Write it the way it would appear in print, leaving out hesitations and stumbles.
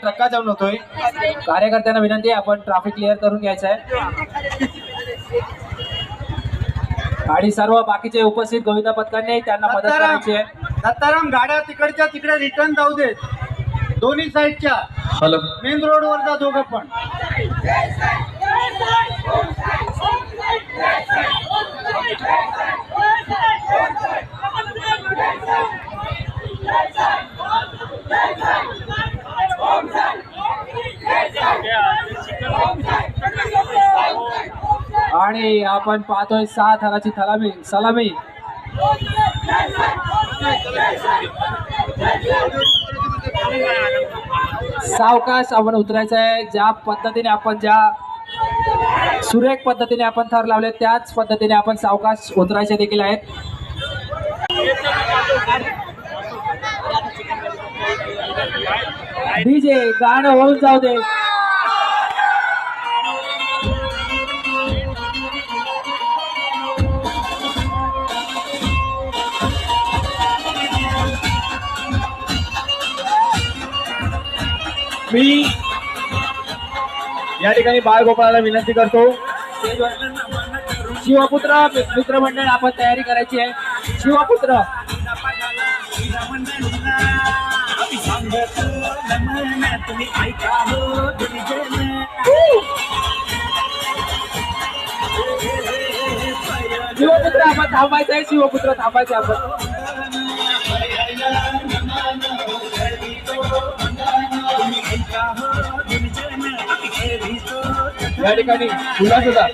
ट्रक्का जाऊन होतोय. कार्यकर्त्यांना विनंती आहे आपण ट्रॅफिक क्लिअर करून घ्यायचं आहे. आणि सर्व बाकीचे उपस्थित गोविंदा पथकांनी त्यांना मदत करायची आहे. दत्ताराम गाड्या तिकडच्या तिकडे रिटर्न जाऊ देत, दोन्ही साईडच्या. हॅलो, मेन रोडवर जा दोघं पण. आणि आपण पाहतोय 6 थराची सलामी. सावकाश आपण उतरायचं आहे. ज्या पद्धतीने आपण सुरेख पद्धतीने आपण थर लावले त्याच पद्धतीने आपण सावकाश उतरायचे देखील आहेत. डीजे गाणं होऊन जाऊ दे. मी या ठिकाणी बाळगोपाळाला विनंती करतो, शिवपुत्र मित्रमंडळ आपण तयारी करायची आहे. शिवपुत्र शिवपुत्र आपण थांबायचं आहे. शिवपुत्र थांबायचं आपण. या ठिकाणी उल्हास होता.